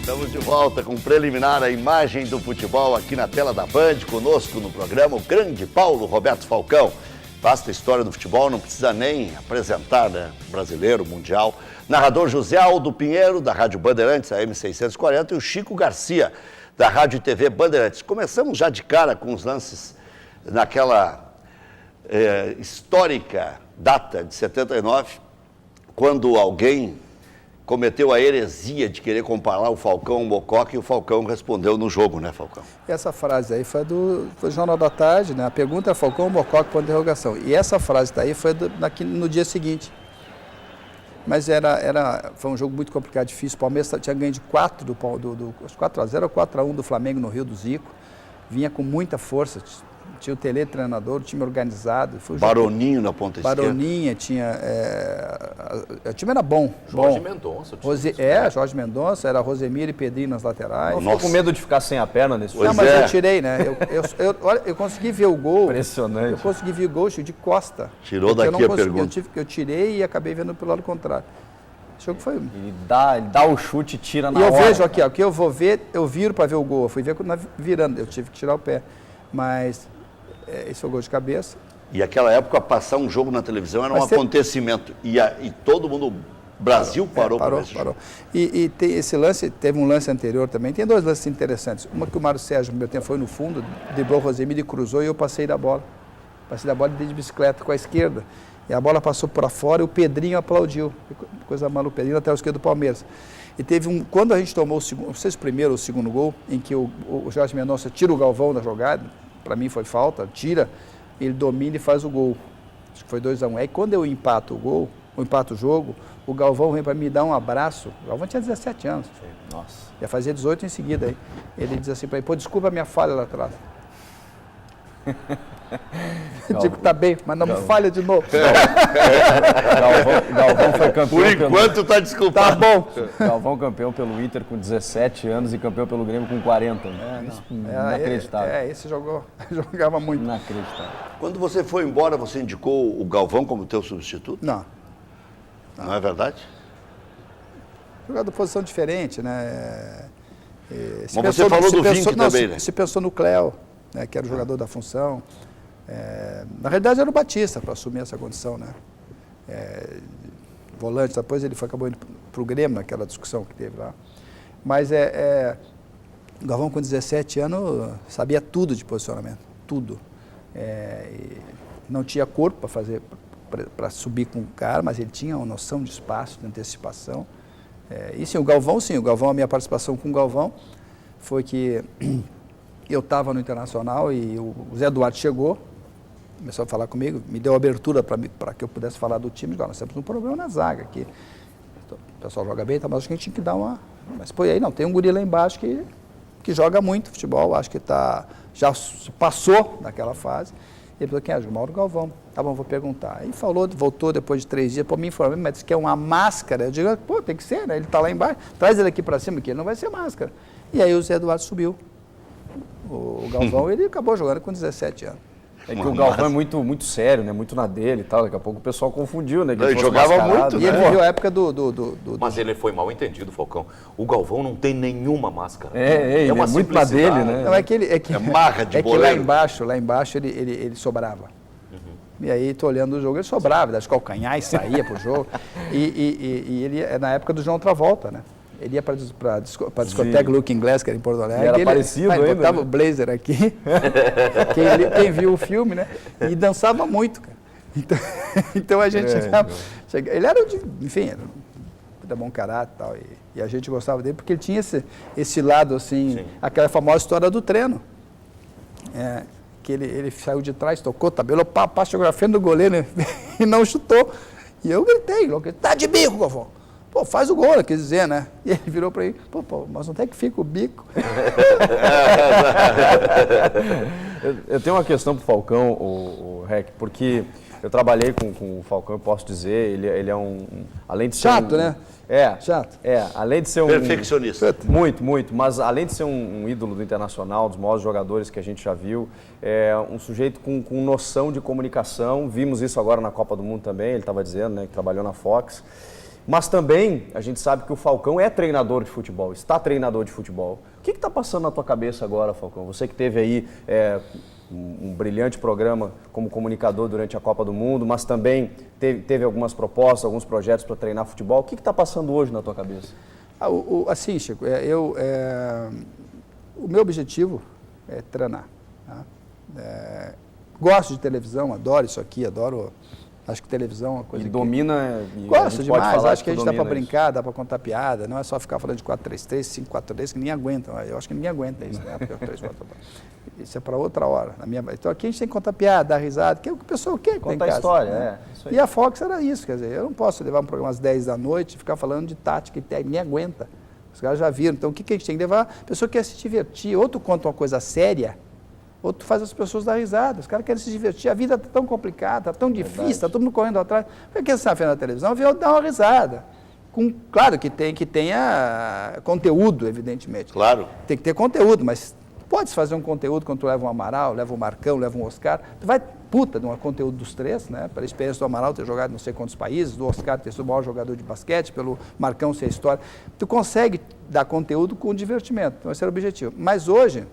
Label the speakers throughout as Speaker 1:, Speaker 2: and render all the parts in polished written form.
Speaker 1: Estamos de volta com o preliminar, a imagem do futebol aqui na tela da Band, conosco no programa o grande Paulo Roberto Falcão. Basta a história do futebol, não precisa nem apresentar, né? Brasileiro, mundial. Narrador José Aldo Pinheiro, da Rádio Bandeirantes, a M640, e o Chico Garcia, da Rádio e TV Bandeirantes. Começamos já de cara com os lances naquela histórica data de 79, quando alguém cometeu a heresia de querer comparar o Falcão ao Mococa e o Falcão respondeu no jogo, né, Falcão?
Speaker 2: Essa frase aí foi do Jornal da Tarde, né? A pergunta é Falcão ou Mococa, ponto de interrogação. E essa frase daí foi no dia seguinte. Mas foi um jogo muito complicado, difícil. O Palmeiras tinha ganho de 4 4x0 ou 4x1 do Flamengo no Rio do Zico. Vinha com muita força. Tinha o Tele treinador, o time organizado. Foi
Speaker 1: Baroninho na ponta esquerda.
Speaker 2: Baroninha, tinha... o time era bom.
Speaker 3: Jorge Mendonça.
Speaker 2: Jorge Mendonça, era Rosemiro e Pedrinho nas laterais.
Speaker 3: Não ficou com medo de ficar sem a perna nesse jogo?
Speaker 2: Não, mas eu tirei, né? Olha, eu consegui ver o gol.
Speaker 3: Impressionante.
Speaker 2: Eu consegui ver o gol de costa.
Speaker 1: Tirou daqui a pergunta.
Speaker 2: Eu tirei e acabei vendo pelo lado contrário. O jogo foi...
Speaker 3: Ele dá o chute e tira na hora.
Speaker 2: E eu vejo aqui, ó, que eu vou ver, eu viro para ver o gol. Eu fui ver virando, eu tive que tirar o pé. Mas... esse foi o gol de cabeça.
Speaker 1: E naquela época, passar um jogo na televisão era um acontecimento. E todo mundo, Brasil parou para ver esse jogo.
Speaker 2: E tem esse lance, teve um lance anterior também. Tem 2 lances interessantes. Uma que o Mário Sérgio, no meu tempo, foi no fundo, driblou o Rosemiro e cruzou, e eu passei da bola. Passei da bola e dei de bicicleta com a esquerda. E a bola passou para fora e o Pedrinho aplaudiu. Coisa maluca, o Pedrinho até o esquerdo do Palmeiras. E teve quando a gente tomou não sei se o primeiro ou o segundo gol, em que o Jorge Mendonça tira o Galvão da jogada, para mim foi falta, tira, ele domina e faz o gol. Acho que foi 2x1. Aí quando eu empato o jogo, o Galvão vem para me dar um abraço. O Galvão tinha 17 anos.
Speaker 3: Nossa.
Speaker 2: Ia fazer 18 em seguida. Aí. Ele diz assim para mim, desculpa a minha falha lá atrás. Eu digo, tá bem, mas não me falha de novo.
Speaker 3: Galvão foi campeão.
Speaker 1: Por enquanto tá desculpado.
Speaker 2: Tá bom.
Speaker 3: Galvão campeão pelo Inter com 17 anos e campeão pelo Grêmio com 40. Inacreditável.
Speaker 2: Esse jogava muito.
Speaker 3: Inacreditável.
Speaker 1: Quando você foi embora, você indicou o Galvão como teu substituto?
Speaker 2: Não.
Speaker 1: Não é verdade?
Speaker 2: Jogador de posição diferente, né?
Speaker 1: Mas você falou do Vinck também, né?
Speaker 2: Se pensou no Cléo, né, que era o jogador da função. Na realidade era o Batista para assumir essa condição, né? Volante, depois ele acabou indo para o Grêmio naquela discussão que teve lá. Mas o Galvão com 17 anos sabia tudo de posicionamento, tudo. Não tinha corpo para fazer, para subir com o cara, mas ele tinha uma noção de espaço, de antecipação. E sim, o Galvão, a minha participação com o Galvão foi que eu estava no Internacional e o Zé Eduardo chegou, começou a falar comigo, me deu abertura para que eu pudesse falar do time. Nós temos um problema na zaga aqui. O pessoal joga bem, mas acho que a gente tinha que dar uma... Mas põe aí, não, tem um guri lá embaixo que joga muito futebol, acho que já passou daquela fase. Ele falou, quem é? O Mauro Galvão. Tá bom, vou perguntar. Aí voltou depois de 3 dias, me informou, mas disse que é uma máscara. Eu digo, pô, tem que ser, né? Ele está lá embaixo, traz ele aqui para cima, que ele não vai ser máscara. E aí o Zé Eduardo subiu. O Galvão, ele acabou jogando com 17 anos.
Speaker 3: É que o Galvão é muito sério, né? Muito na dele e tal. Daqui a pouco o pessoal confundiu, né?
Speaker 1: Ele jogava muito,
Speaker 2: né? E ele viveu a época
Speaker 4: Mas ele foi mal entendido, Falcão. O Galvão não tem nenhuma máscara.
Speaker 3: Ele é muito na dele, né?
Speaker 2: Não,
Speaker 1: é marra de
Speaker 2: boleiro. Lá embaixo ele sobrava. E aí, tô olhando o jogo, ele sobrava, das calcanhares, saía pro jogo. E ele é na época do João Travolta, né? Ele ia para a discoteca Look Inglês, que era em Porto Alegre.
Speaker 3: Era parecido ainda.
Speaker 2: Botava, né, o blazer aqui. Quem viu o filme, né? E dançava muito, cara. Então a gente ele era, enfim, de bom caráter e tal. E a gente gostava dele porque ele tinha esse lado, assim, sim, aquela famosa história do treino. Que ele saiu de trás, tocou, tabelou, chegou na frente do goleiro e não chutou. E eu gritei, tá de bico, Galvão. Pô, faz o gol, quer dizer, né? E ele virou para ele, mas não tem que fica o bico.
Speaker 3: Eu tenho uma questão para o Falcão, o Rec, porque eu trabalhei com o Falcão, eu posso dizer, ele é além de ser
Speaker 2: chato, né?
Speaker 3: Chato. Além de ser
Speaker 1: perfeccionista.
Speaker 3: Muito, mas além de ser um ídolo do Internacional, dos maiores jogadores que a gente já viu, é um sujeito com noção de comunicação. Vimos isso agora na Copa do Mundo também, ele estava dizendo, né, que trabalhou na Fox. Mas também a gente sabe que o Falcão é treinador de futebol, está treinador de futebol. O que está passando na tua cabeça agora, Falcão? Você que teve aí um brilhante programa como comunicador durante a Copa do Mundo, mas também teve algumas propostas, alguns projetos para treinar futebol. O que está passando hoje na tua cabeça?
Speaker 2: Assim, Chico, o meu objetivo é treinar. Tá? Gosto de televisão, adoro isso aqui, adoro. Acho que televisão é uma coisa
Speaker 3: que domina.
Speaker 2: Gosto demais, acho que a gente dá para brincar, dá para contar piada, não é só ficar falando de 4-3-3, 5-4-3, que ninguém aguenta. Eu acho que ninguém aguenta isso, né? Isso é para outra hora. Então aqui a gente tem que contar piada, dar risada, que é o que o pessoal quer.
Speaker 3: Contar a história,
Speaker 2: né?
Speaker 3: Isso aí.
Speaker 2: E a Fox era isso, quer dizer, eu não posso levar um programa às 10 da noite e ficar falando de tática e técnica, ninguém aguenta. Os caras já viram. Então o que a gente tem que levar? A pessoa quer se divertir, ou tu conta uma coisa séria, ou tu faz as pessoas dar risada. Os caras querem se divertir. A vida está tão complicada, está tão difícil, está todo mundo correndo atrás. Por que você está vendo na televisão? Vê dar uma risada. Claro que tenha conteúdo, evidentemente.
Speaker 1: Claro.
Speaker 2: Tem que ter conteúdo, mas pode fazer um conteúdo quando tu leva um Amaral, leva um Marcão, leva um Oscar. Tu vai, de um conteúdo dos três, né? Pela experiência do Amaral ter jogado em não sei quantos países, do Oscar ter sido o maior jogador de basquete, pelo Marcão ser a história. Tu consegue dar conteúdo com divertimento. Então esse era o objetivo. Mas hoje...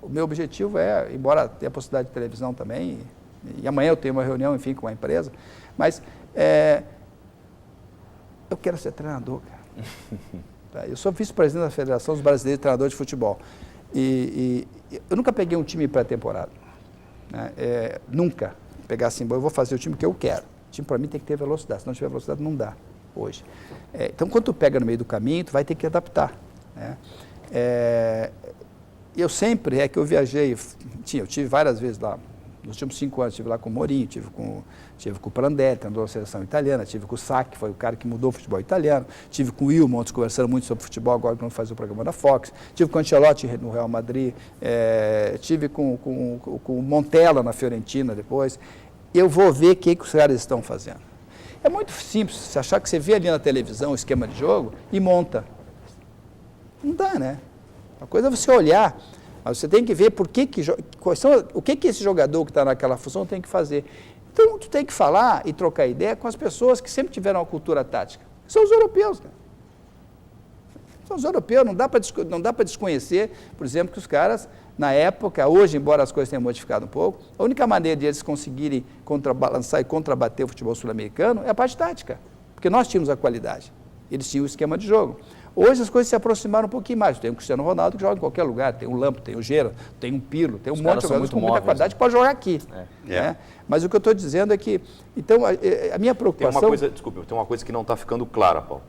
Speaker 2: o meu objetivo embora tenha a possibilidade de televisão também, e amanhã eu tenho uma reunião, enfim, com a empresa, mas eu quero ser treinador, cara. Eu sou vice-presidente da Federação dos Brasileiros de Treinadores de Futebol. E eu nunca peguei um time pré-temporada. Né? Nunca pegar assim, eu vou fazer o time que eu quero. O time para mim tem que ter velocidade, se não tiver velocidade não dá hoje. Então quando tu pega no meio do caminho, tu vai ter que adaptar. Né? Eu sempre, que eu viajei, eu tive várias vezes lá, nos últimos 5 anos, estive lá com o Mourinho, tive com o Prandelli, treinador da seleção italiana, tive com o Sacchi, que foi o cara que mudou o futebol italiano, tive com o Wilmot, conversando muito sobre futebol, agora que não faz o programa da Fox, tive com o Ancelotti no Real Madrid, tive com o Montella na Fiorentina depois. Eu vou ver o que os caras estão fazendo. É muito simples, você achar que você vê ali na televisão o esquema de jogo e monta. Não dá, né? A coisa é você olhar, mas você tem que ver o que esse jogador que está naquela função tem que fazer. Então, tu tem que falar e trocar ideia com as pessoas que sempre tiveram uma cultura tática. São os europeus, né? São os europeus, não dá para desconhecer, por exemplo, que os caras, na época, hoje, embora as coisas tenham modificado um pouco, a única maneira de eles conseguirem contrabalançar e contrabater o futebol sul-americano é a parte tática, porque nós tínhamos a qualidade, eles tinham o esquema de jogo. Hoje as coisas se aproximaram um pouquinho mais. Tem o Cristiano Ronaldo que joga em qualquer lugar, tem o Lampo, tem o Gerrard, tem o Pirlo, tem um monte de jogadores com muita qualidade que pode jogar aqui. Né? Mas o que eu estou dizendo é que, então, a minha preocupação...
Speaker 4: Tem uma coisa que não está ficando clara, Paulo.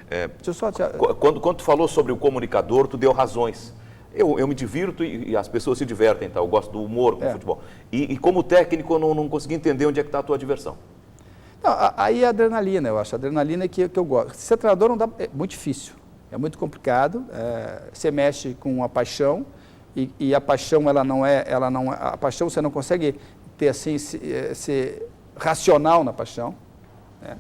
Speaker 2: Deixa eu só
Speaker 4: quando tu falou sobre o comunicador, tu deu razões. Eu me divirto e as pessoas se divertem, tá? Eu gosto do humor com o futebol. E como técnico, eu não consegui entender onde é que está a tua diversão.
Speaker 2: Não, aí é a adrenalina, eu acho. A adrenalina é que eu gosto. Ser treinador não dá, é muito difícil. É muito complicado, você mexe com a paixão e a paixão a paixão você não consegue ter assim, ser racional na paixão, né?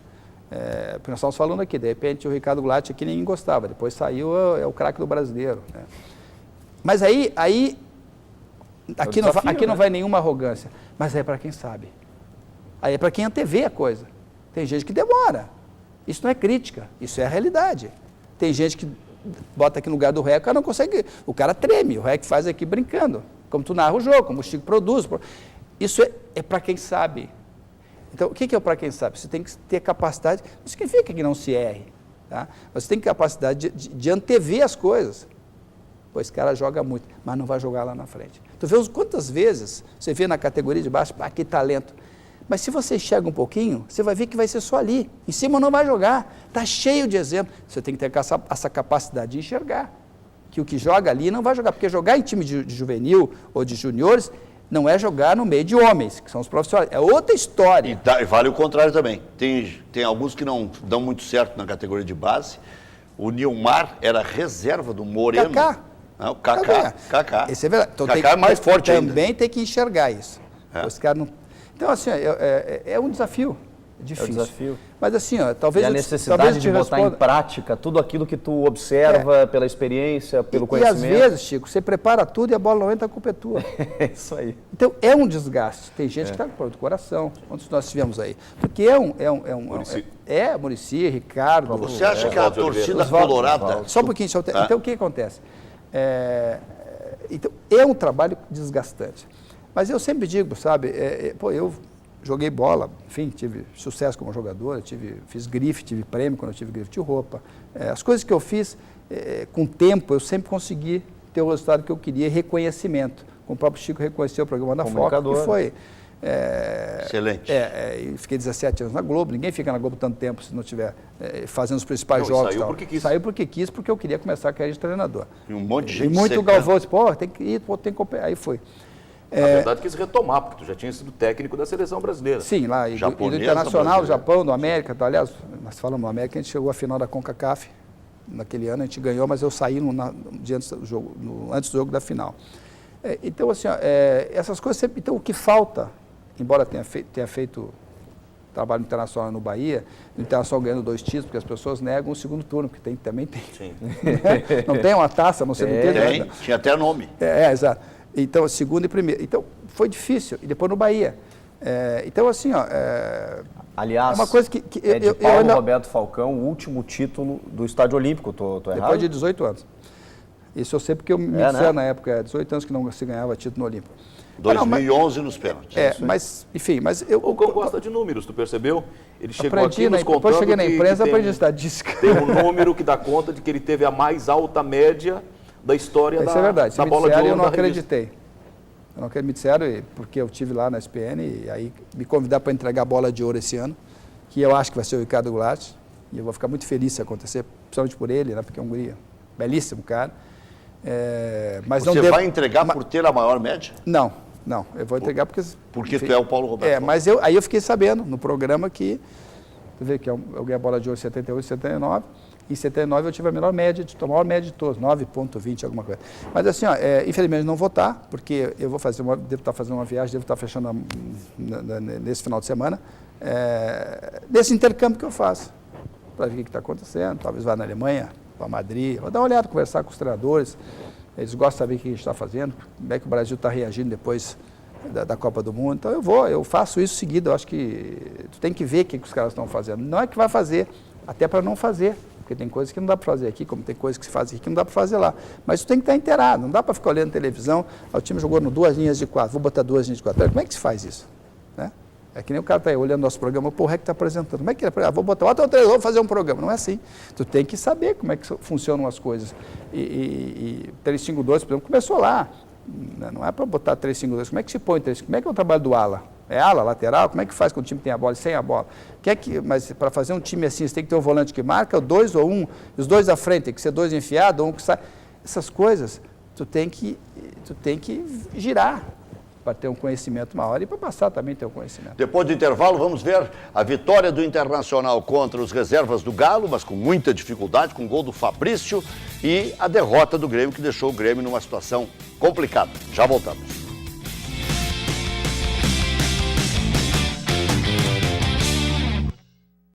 Speaker 2: Porque nós estamos falando aqui, de repente o Ricardo Goulart aqui ninguém gostava, depois saiu, é o craque do brasileiro. Né? Mas aqui não vai nenhuma arrogância, mas é para quem sabe. Aí é para quem antevê a coisa. Tem gente que demora, isso não é crítica, isso é a realidade. Tem gente que bota aqui no lugar do REC, o cara não consegue, o cara treme, o REC faz aqui brincando, como tu narra o jogo, como o Chico produz. Isso é para quem sabe. Então, o que é para quem sabe? Você tem que ter capacidade, não significa que não se erre, tá? Mas você tem capacidade de antever as coisas. Pô, esse cara joga muito, mas não vai jogar lá na frente. Tu vê quantas vezes você vê na categoria de baixo, que talento. Mas se você enxerga um pouquinho, você vai ver que vai ser só ali. Em cima não vai jogar. Está cheio de exemplos. Você tem que ter essa capacidade de enxergar. Que o que joga ali não vai jogar. Porque jogar em time de juvenil ou de juniores não é jogar no meio de homens, que são os profissionais. É outra história.
Speaker 1: E vale o contrário também. Tem alguns que não dão muito certo na categoria de base. O Nilmar era reserva do Moreno.
Speaker 2: Kaká.
Speaker 1: O Kaká.
Speaker 2: Esse é verdade. Então,
Speaker 1: Kaká é mais forte ainda.
Speaker 2: Também tem que enxergar isso. Os caras não... Então, assim, é um desafio. É difícil.
Speaker 3: É um desafio.
Speaker 2: Mas assim, ó, talvez
Speaker 3: E a
Speaker 2: eu
Speaker 3: necessidade
Speaker 2: talvez eu
Speaker 3: de
Speaker 2: te
Speaker 3: botar em
Speaker 2: responda-
Speaker 3: prática tudo aquilo que tu observa pela experiência, pelo
Speaker 2: E
Speaker 3: conhecimento.
Speaker 2: às vezes, Chico, você prepara tudo e a bola não entra, a culpa é tua.
Speaker 3: É isso aí.
Speaker 2: Então, é um desgaste. Tem gente que está com problema do coração, quantos nós tivemos aí. Porque Muricy, Ricardo...
Speaker 1: Você acha que a
Speaker 4: Oswaldo Oliveira.
Speaker 1: torcida
Speaker 2: Oswaldo,
Speaker 1: colorada...
Speaker 2: Só um pouquinho. Então, o que acontece? Então, é um trabalho desgastante. Mas eu sempre digo, sabe, eu joguei bola, enfim, tive sucesso como jogador, fiz grife, tive prêmio quando eu tive grife de roupa. As coisas que eu fiz, com o tempo, eu sempre consegui ter o resultado que eu queria, reconhecimento. Como o próprio Chico reconheceu o programa da Foca, que foi...
Speaker 1: Excelente.
Speaker 2: E fiquei 17 anos na Globo, ninguém fica na Globo tanto tempo se não estiver fazendo os principais jogos.
Speaker 4: Saiu
Speaker 2: tal.
Speaker 4: porque quis.
Speaker 2: Saiu porque quis, porque eu queria começar a carreira de treinador.
Speaker 1: E um monte de
Speaker 2: E
Speaker 1: gente
Speaker 2: muito
Speaker 1: secando.
Speaker 2: Galvão disse, pô, tem que ir, pô, tem que competir. Aí foi.
Speaker 4: Na verdade, quis retomar, porque tu já tinha sido técnico da seleção brasileira.
Speaker 2: Sim, lá, e do
Speaker 1: Japonesa,
Speaker 2: Internacional, do
Speaker 1: brasileira.
Speaker 2: Japão, do América. Tá, aliás, nós falamos do América, a gente chegou à final da CONCACAF. Naquele ano a gente ganhou, mas eu saí no dia antes do jogo da final. Então, assim, essas coisas sempre... Então, o que falta, embora tenha feito trabalho internacional no Bahia, o Internacional ganhando 2 títulos, porque as pessoas negam o segundo turno, porque também tem.
Speaker 4: Sim.
Speaker 2: Não tem uma taça, não sei não
Speaker 1: Tem, tinha até nome.
Speaker 2: Exato. Então, segundo e primeiro. Então, foi difícil. E depois no Bahia. Então, assim, ó...
Speaker 3: Aliás,
Speaker 2: é uma coisa que
Speaker 3: é de
Speaker 2: eu
Speaker 3: Paulo
Speaker 2: ainda-
Speaker 3: Roberto Falcão, o último título do Estádio Olímpico, tô errado?
Speaker 2: Depois de 18 anos. Isso eu sei porque eu me disseram
Speaker 3: né?
Speaker 2: na época, 18 anos que não se ganhava título no Olímpico. Mas não,
Speaker 1: 2011 nos pênaltis.
Speaker 2: mas, enfim, mas eu...
Speaker 4: O Cão gosta de números, tu percebeu? Ele chegou
Speaker 2: aprendi,
Speaker 4: aqui nos
Speaker 2: depois
Speaker 4: contando
Speaker 2: cheguei na imprensa,
Speaker 4: que
Speaker 2: aprendi estatística.
Speaker 4: tem um número que dá conta de que ele teve a mais alta média da história
Speaker 2: Isso é verdade. Se
Speaker 4: da
Speaker 2: me
Speaker 4: bola de
Speaker 2: disseram,
Speaker 4: ouro
Speaker 2: eu não
Speaker 4: da revista.
Speaker 2: acreditei. Eu não acreditei, me disseram, porque eu estive lá na SPN, e aí me convidaram para entregar a bola de ouro esse ano, que eu acho que vai ser o Ricardo Goulart, e eu vou ficar muito feliz se acontecer, principalmente por ele, né, porque é um guri belíssimo cara. Mas
Speaker 1: Você
Speaker 2: não devo...
Speaker 1: vai entregar por ter a maior média?
Speaker 2: Não, eu vou entregar porque...
Speaker 1: Porque
Speaker 2: enfim,
Speaker 1: tu é o Paulo Roberto.
Speaker 2: mas aí eu fiquei sabendo no programa que, tu vê que eu ganhei a bola de ouro em 78, 79, em 79 eu tive a maior média de todos, 9,20, alguma coisa. Mas assim, ó, infelizmente não vou estar, porque eu vou devo estar fazendo uma viagem, devo estar fechando nesse final de semana, desse intercâmbio que eu faço, para ver o que está acontecendo, talvez vá na Alemanha, para Madrid, vou dar uma olhada, conversar com os treinadores, eles gostam de saber o que a gente está fazendo, como é que o Brasil está reagindo depois da Copa do Mundo. Então eu faço isso seguido, eu acho que tu tem que ver o que os caras estão fazendo. Não é que vai fazer, até para não fazer, porque tem coisas que não dá para fazer aqui, como tem coisas que se faz aqui que não dá para fazer lá. Mas tu tem que estar inteirado, não dá para ficar olhando televisão, o time jogou no 2 linhas de 4, vou botar 2 linhas de 4. Como é que se faz isso? Né? É que nem o cara está aí olhando nosso programa, pô, o REC está apresentando. Como é que ele vou botar outro treinador, vou fazer um programa. Não é assim. Tu tem que saber como é que funcionam as coisas. E 3-5-2, por exemplo, começou lá. Não é para botar 3-5-2. Como é que se põe 3-5-2? Como é que é o trabalho do ala? É ala, lateral? Como é que faz quando o time tem a bola e sem a bola? Mas para fazer um time assim, você tem que ter um volante que marca, 2 ou 1, os 2 à frente, tem que ser 2 enfiados, 1 que sai. Essas coisas, tu tem que girar para ter um conhecimento maior e para passar também ter um conhecimento.
Speaker 1: Depois do intervalo, vamos ver a vitória do Internacional contra os reservas do Galo, mas com muita dificuldade, com o gol do Fabrício, e a derrota do Grêmio, que deixou o Grêmio numa situação complicada. Já voltamos.